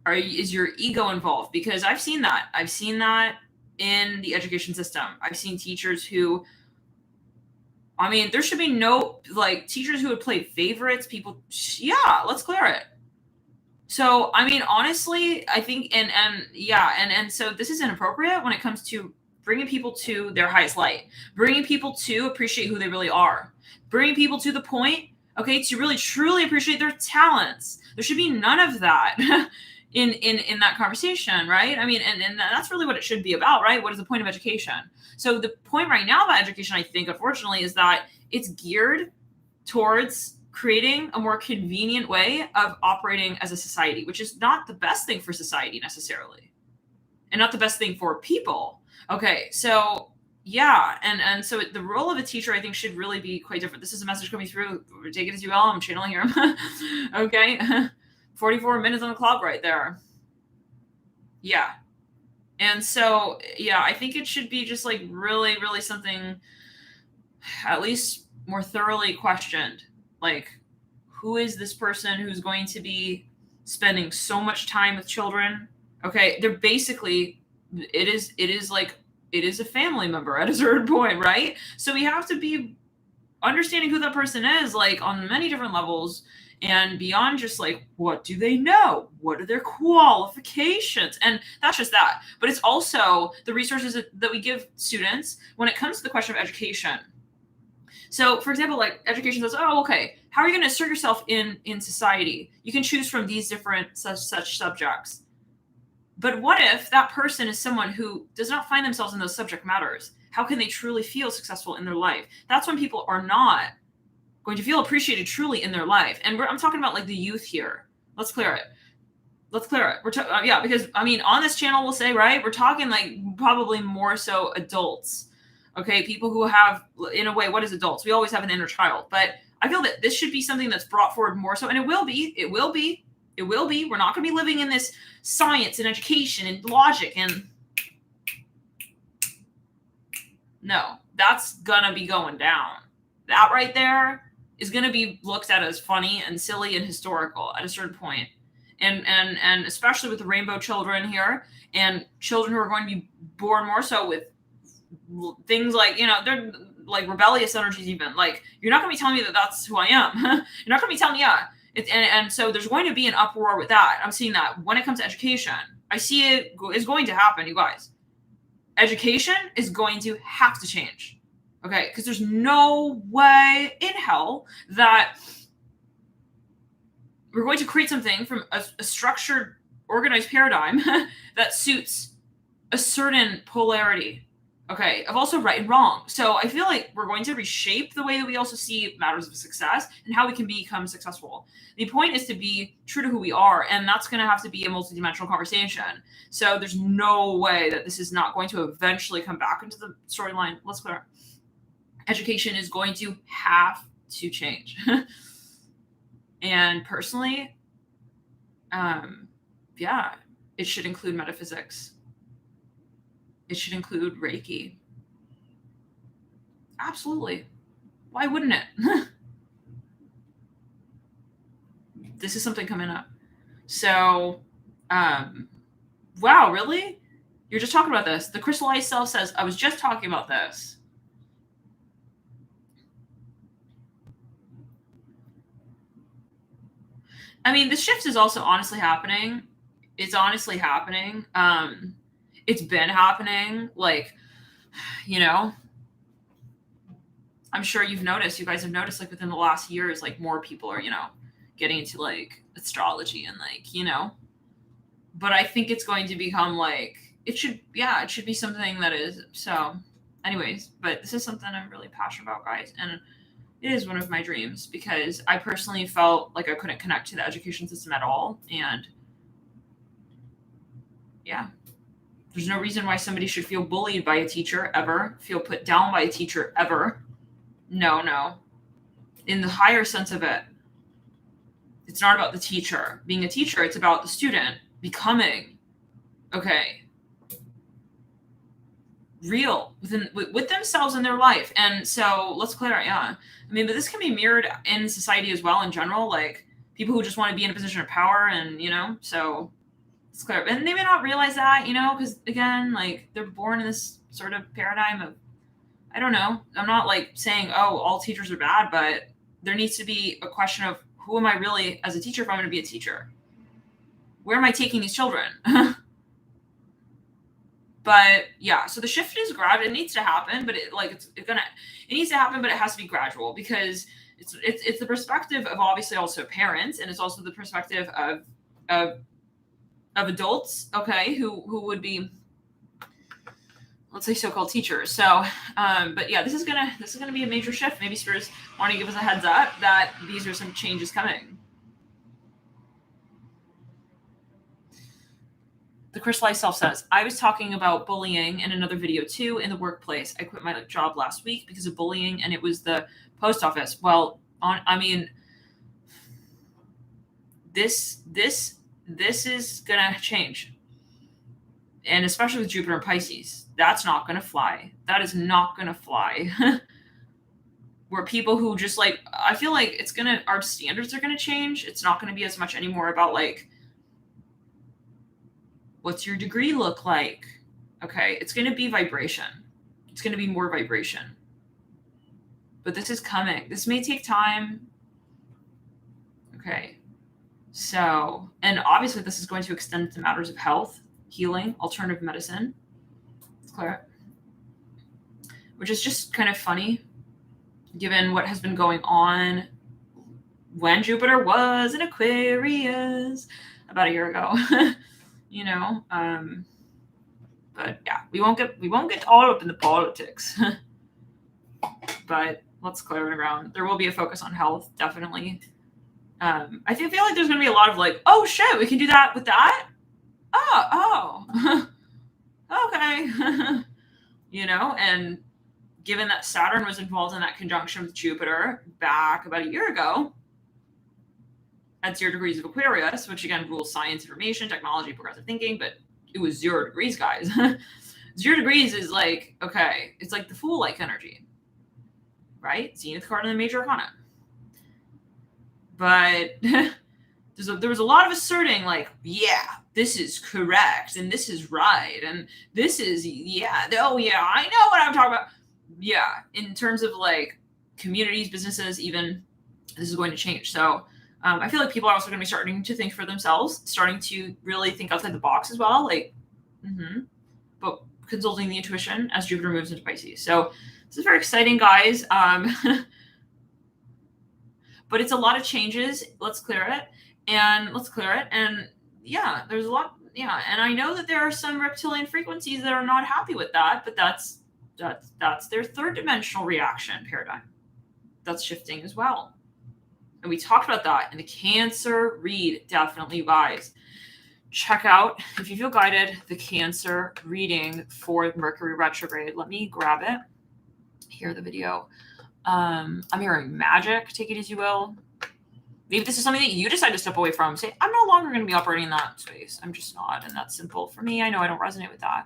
Is your ego involved? Because I've seen that. I've seen that in the education system. I've seen teachers who, I mean, there should be no, like, teachers who would play favorites, people. Yeah, let's clear it. So, I mean, honestly, I think, and so this is inappropriate when it comes to bringing people to their highest light, bringing people to appreciate who they really are, bringing people to the point, okay, to really truly appreciate their talents. There should be none of that in that conversation, right? I mean, and that's really what it should be about, right? What is the point of education? So the point right now about education, I think, unfortunately, is that it's geared towards creating a more convenient way of operating as a society, which is not the best thing for society necessarily, and not the best thing for people. Okay, so yeah, and so the role of a teacher, I think, should really be quite different. This is a message coming through. Take it as you will. I'm channeling here. Okay, 44 minutes on the clock right there. Yeah, and so yeah, I think it should be just, like, really, really something at least more thoroughly questioned. Like, who is this person who's going to be spending so much time with children? Okay, they're basically, it is a family member at a certain point, right? So we have to be understanding who that person is, like, on many different levels, and beyond just, like, what do they know? What are their qualifications? And that's just that. But it's also the resources that we give students when it comes to the question of education. So, for example, like education says, oh, okay, how are you going to assert yourself in society? You can choose from these different such subjects. But what if that person is someone who does not find themselves in those subject matters? How can they truly feel successful in their life? That's when people are not going to feel appreciated truly in their life. And I'm talking about like the youth here. Let's clear it. Yeah, because I mean, on this channel, we'll say, right, we're talking like probably more so adults. Okay, people who have, in a way, what is adults? We always have an inner child, but I feel that this should be something that's brought forward more so, and it will be. We're not going to be living in this science and education and logic and no, that's going to be going down. That right there is going to be looked at as funny and silly and historical at a certain point. And especially with the rainbow children here and children who are going to be born more so with things like, they're like rebellious energies even. Like, you're not going to be telling me that that's who I am. You're not going to be telling me, yeah. And so there's going to be an uproar with that. I'm seeing that when it comes to education. I see it is going to happen, you guys. Education is going to have to change. Okay? Because there's no way in hell that we're going to create something from a structured, organized paradigm that suits a certain polarity, okay, of also right and wrong. So I feel like we're going to reshape the way that we also see matters of success and how we can become successful. The point is to be true to who we are, and that's going to have to be a multidimensional conversation. So there's no way that this is not going to eventually come back into the storyline. Let's clear. Education is going to have to change. And personally, yeah, it should include metaphysics. It should include Reiki. Absolutely. Why wouldn't it? This is something coming up. So, wow, really? You're just talking about this. The crystallized self says, I was just talking about this. I mean, the shift is also honestly happening. It's honestly happening. It's been happening. Like, I'm sure you guys have noticed, like, within the last years, like, more people are, getting into, like, astrology and, like, but I think it's going to become, like, it should be something that is, so, anyways, but this is something I'm really passionate about, guys, and it is one of my dreams because I personally felt like I couldn't connect to the education system at all. And yeah, there's no reason why somebody should feel bullied by a teacher ever, feel put down by a teacher ever. No. In the higher sense of it, it's not about the teacher being a teacher. It's about the student becoming, okay, real with themselves in their life. And so let's clear it. Yeah. I mean, but this can be mirrored in society as well in general, like people who just want to be in a position of power and, so it's clear. And they may not realize that, because again, like they're born in this sort of paradigm of, I don't know. I'm not like saying, oh, all teachers are bad, but there needs to be a question of who am I really as a teacher if I'm going to be a teacher? Where am I taking these children? But yeah, so the shift is gradual. It needs to happen, but it needs to happen, but it has to be gradual because it's the perspective of obviously also parents, and it's also the perspective of adults, okay, who would be, let's say, so-called teachers. So, but yeah, this is gonna be a major shift. Maybe Spirits want to give us a heads up that these are some changes coming. The crystallized self says, I was talking about bullying in another video too in the workplace. I quit my job last week because of bullying, and it was the post office. Well, this is gonna change, and especially with Jupiter and Pisces, that's not gonna fly. That is not gonna fly. Where people who just like, I feel like our standards are gonna change. It's not gonna be as much anymore about like, what's your degree look like? Okay, it's going to be vibration. It's going to be more vibration. But this is coming. This may take time. Okay. So, and obviously this is going to extend to matters of health, healing, alternative medicine. It's clear. Which is just kind of funny given what has been going on when Jupiter was in Aquarius about a year ago. You know, but yeah, we won't get all up in the politics. But let's clear the ground. There will be a focus on health, definitely. I feel like there's going to be a lot of like, oh shit, we can do that with that. Oh, okay. You know, and given that Saturn was involved in that conjunction with Jupiter back about a year ago at 0 degrees of Aquarius, which again rules science, information, technology, progressive thinking, but it was 0 degrees, guys. 0 degrees is like, okay, it's like the Fool-like energy, right? Zenith card in the major arcana. But there was a lot of asserting like, yeah, this is correct, and this is right, and this is, yeah, oh yeah, I know what I'm talking about. Yeah, in terms of like communities, businesses, even, this is going to change. So I feel like people are also going to be starting to think for themselves, starting to really think outside the box as well, like, but consulting the intuition as Jupiter moves into Pisces. So this is very exciting, guys. But it's a lot of changes. Let's clear it. And yeah, there's a lot. Yeah, and I know that there are some reptilian frequencies that are not happy with that, but that's their third dimensional reaction paradigm. That's shifting as well. And we talked about that in the Cancer read, definitely, guys. Check out, if you feel guided, the Cancer reading for Mercury Retrograde. Let me grab it. Hear the video. I'm hearing magic, take it as you will. Maybe this is something that you decide to step away from. Say, I'm no longer going to be operating in that space. I'm just not. And that's simple for me. I know I don't resonate with that.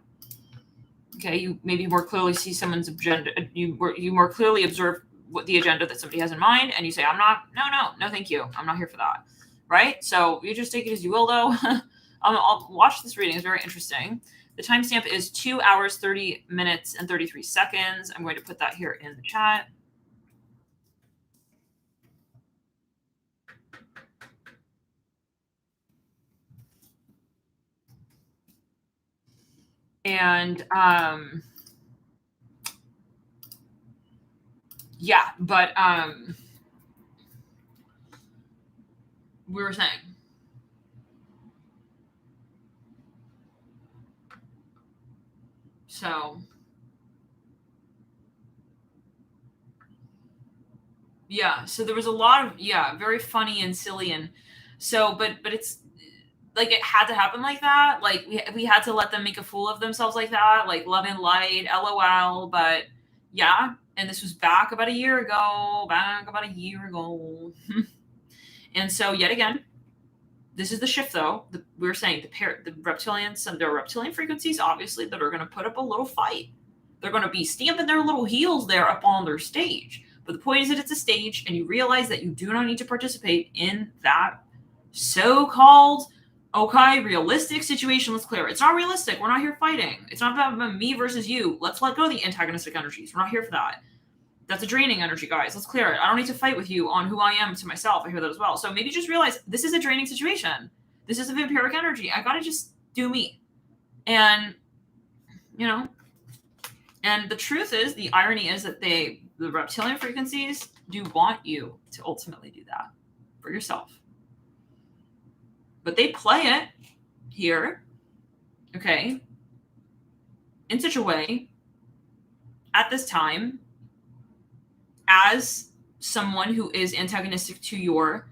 Okay, you maybe more clearly see someone's agenda. You more clearly observe what the agenda that somebody has in mind, and you say, I'm not, no, thank you. I'm not here for that. Right? So you just take it as you will, though. I'll watch this reading. It's very interesting. The timestamp is 2 hours, 30 minutes, and 33 seconds. I'm going to put that here in the chat. And yeah, but we were saying, so yeah, so there was a lot of, yeah, very funny and silly, and so but it's like it had to happen like that. Like we had to let them make a fool of themselves like that, like love and light, LOL. But yeah, and this was back about a year ago. And so yet again, this is the shift, though. We were saying the reptilians, there are reptilian frequencies, obviously, that are going to put up a little fight. They're going to be stamping their little heels there up on their stage. But the point is that it's a stage, and you realize that you do not need to participate in that so-called, okay, realistic situation. Let's clear it. It's not realistic. We're not here fighting. It's not about me versus you. Let's let go of the antagonistic energies. We're not here for that. That's a draining energy, guys. Let's clear it. I don't need to fight with you on who I am to myself. I hear that as well. So maybe just realize this is a draining situation. This is a vampiric energy. I gotta just do me. And, you know, and the truth is, the irony is that the reptilian frequencies do want you to ultimately do that for yourself. But they play it here, okay, in such a way at this time as someone who is antagonistic to your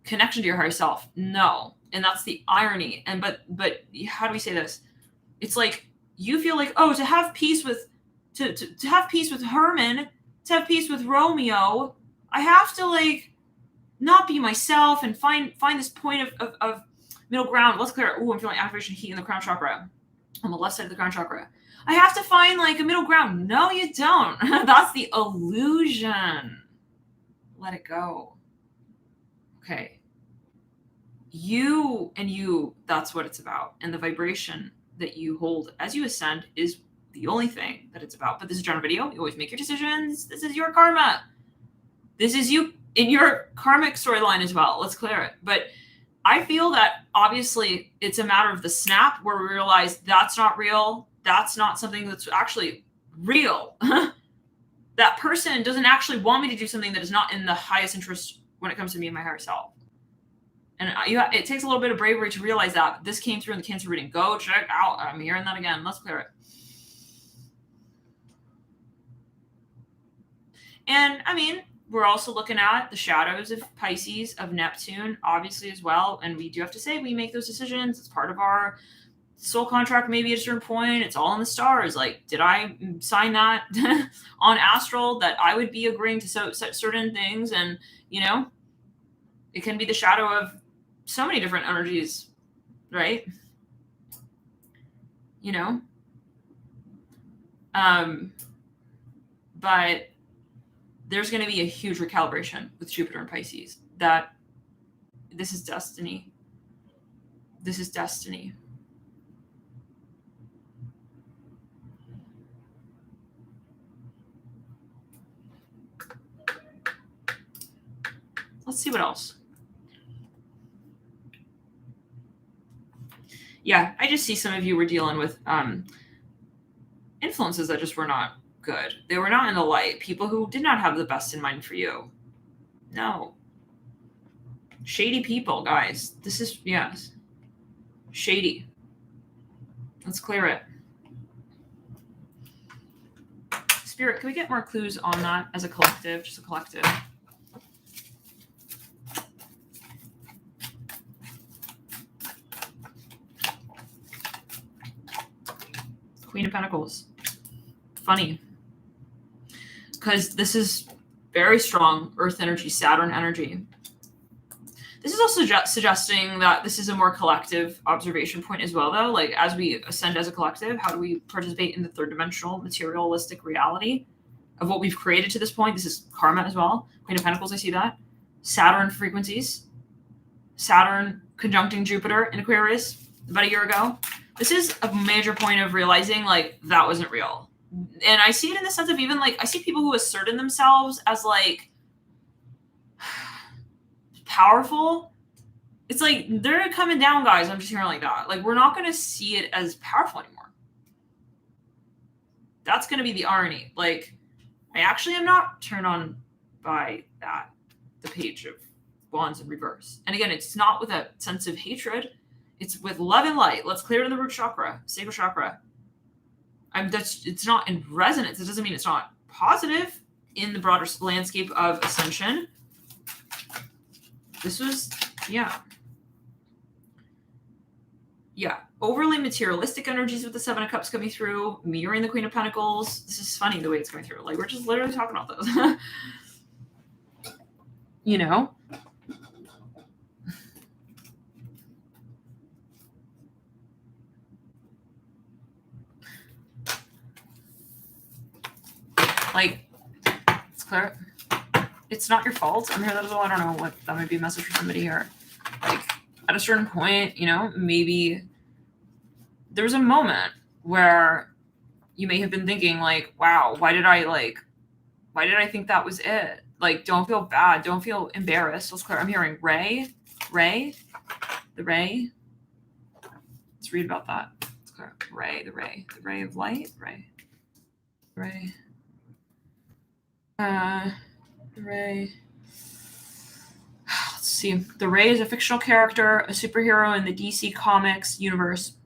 connection to your higher self. No. And that's the irony. And but how do we say this? It's like you feel like, oh, to have peace with to have peace with Herman, to have peace with Romeo, I have to like not be myself and find this point of middle ground. Let's clear it. Oh, I'm feeling activation heat in the crown chakra. On the left side of the crown chakra. I have to find like a middle ground. No, you don't. That's the illusion. Let it go. Okay. You, that's what it's about. And the vibration that you hold as you ascend is the only thing that it's about. But this is a general video. You always make your decisions. This is your karma. This is you in your karmic storyline as well. Let's clear it. But I feel that obviously it's a matter of the snap where we realize that's not real. That's not something that's actually real. that person doesn't actually want me to do something that is not in the highest interest when it comes to me and my higher self. And it takes a little bit of bravery to realize that. This came through in the Cancer reading. Go check out. I'm hearing that again. Let's clear it. And I mean, we're also looking at the shadows of Pisces, of Neptune, obviously, as well. And we do have to say we make those decisions. It's part of our soul contract, maybe at a certain point. It's all in the stars. Like, did I sign that on astral that I would be agreeing to certain things? And, you know, it can be the shadow of so many different energies, right? You know? But there's going to be a huge recalibration with Jupiter and Pisces. That this is destiny. This is destiny. Let's see what else. Yeah, I just see some of you were dealing with influences that just were not good. They were not in the light. People who did not have the best in mind for you. No. Shady people, guys. This is, yes. Shady. Let's clear it. Spirit, can we get more clues on that as a collective? Just a collective. Queen of Pentacles. Funny. Because this is very strong Earth energy, Saturn energy. This is also suggesting that this is a more collective observation point as well, though. Like, as we ascend as a collective, how do we participate in the third dimensional materialistic reality of what we've created to this point? This is karma as well. Queen of Pentacles, I see that. Saturn frequencies. Saturn conjuncting Jupiter in Aquarius about a year ago. This is a major point of realizing, like, that wasn't real. And I see it in the sense of even, like, I see people who asserted themselves as, like, powerful. It's like, they're coming down, guys. I'm just hearing like that. Like, we're not going to see it as powerful anymore. That's going to be the irony. Like, I actually am not turned on by that, the Page of Wands in reverse. And again, it's not with a sense of hatred. It's with love and light. Let's clear to the root chakra, sacral chakra. It's not in resonance. It doesn't mean it's not positive in the broader landscape of ascension. This was, yeah. Overly materialistic energies with the Seven of Cups coming through, mirroring the Queen of Pentacles. This is funny the way it's going through. Like, we're just literally talking about those. You know? Like, it's clear. It's not your fault. I'm here that as well. I don't know what that might be a message for somebody here. Like, at a certain point, you know, maybe there was a moment where you may have been thinking, like, wow, why did I think that was it? Like, don't feel bad. Don't feel embarrassed. Let's clear. I'm hearing Ray. The Ray. Let's read about that. Let's clear. Ray, the Ray of light. Ray. The Ray. Let's see. The Ray is a fictional character, a superhero in the DC Comics universe.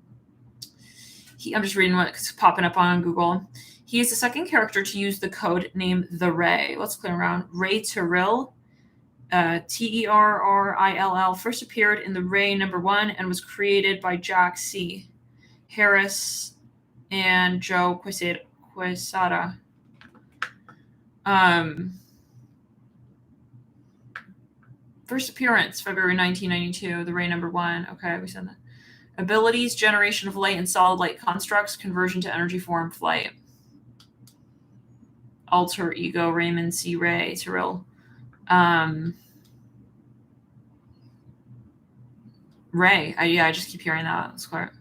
I'm just reading what's popping up on Google. He is the second character to use the code name The Ray. Let's clear around. Ray Terrill, Terrill, first appeared in The Ray #1 and was created by Jack C. Harris and Joe Quesada. First appearance, February 1992, The Ray #1. Okay, we said that. Abilities, generation of light and solid light constructs, conversion to energy form, flight. Alter ego, Raymond C. Ray, Terrill. Ray. I just keep hearing that. That's clear.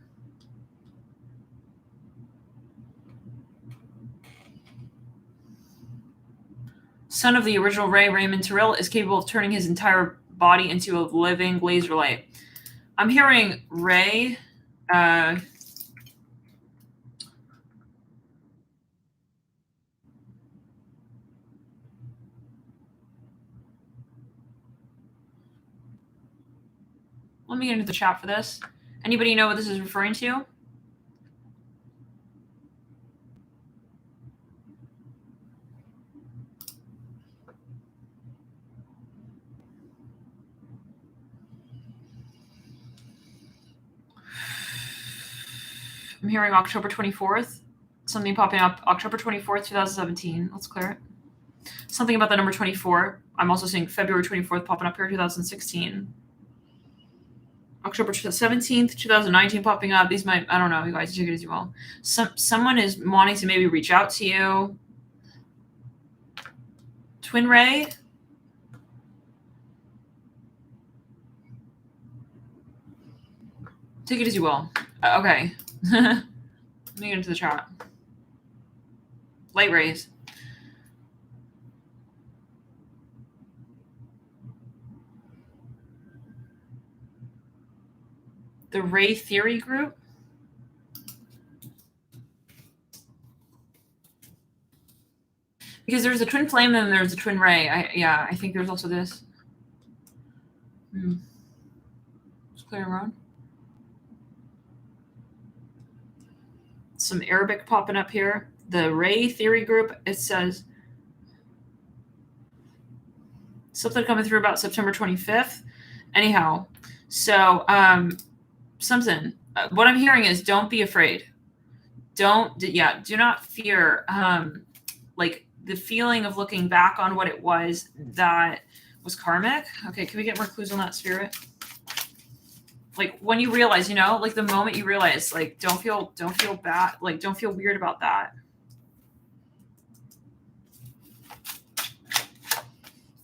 Son of the original Ray, Raymond Terrill is capable of turning his entire body into a living laser light. I'm hearing Ray. Let me get into the chat for this. Anybody know what this is referring to? I'm hearing October 24th. Something popping up. October 24th, 2017. Let's clear it. Something about the number 24. I'm also seeing February 24th popping up here, 2016. October 17th, 2019 popping up. These might, I don't know, you guys take it as you will. Someone is wanting to maybe reach out to you. Twin Ray. Take it as you will. Okay. Let me get into the chat. Light rays. The Ray Theory group. Because there's a twin flame and there's a twin ray. I think there's also this. Just clear around. Some Arabic popping up here. The Ray Theory group, it says something coming through about September 25th. Anyhow, so something. What I'm hearing is don't be afraid. Do not fear. Like the feeling of looking back on what it was that was karmic. Okay, can we get more clues on that, Spirit? Like when you realize, like the moment you realize, like don't feel bad, like don't feel weird about that.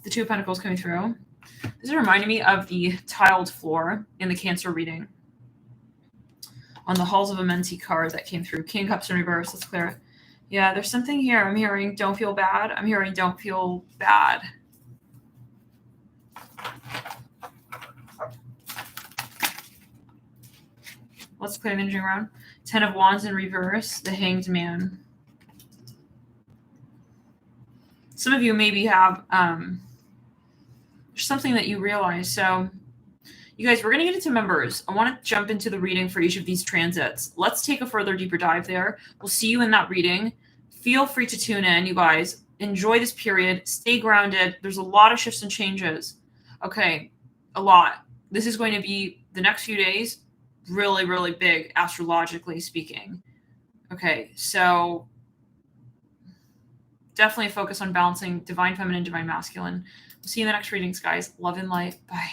The Two of Pentacles coming through. This is reminding me of the tiled floor in the Cancer reading. On the Halls of Amenti card that came through. King of Cups in reverse. Let's clear it. Yeah, there's something here. I'm hearing don't feel bad. I'm hearing don't feel bad. Let's clear the energy around. 10 of Wands in reverse. The Hanged Man. Some of you maybe have something that you realize. So you guys, we're going to get into members. I want to jump into the reading for each of these transits. Let's take a further, deeper dive there. We'll see you in that reading. Feel free to tune in, you guys. Enjoy this period. Stay grounded. There's a lot of shifts and changes. Okay, a lot. This is going to be the next few days, really, really big, astrologically speaking. Okay, so definitely focus on balancing divine feminine, divine masculine. We'll see you in the next readings, guys. Love and light. Bye.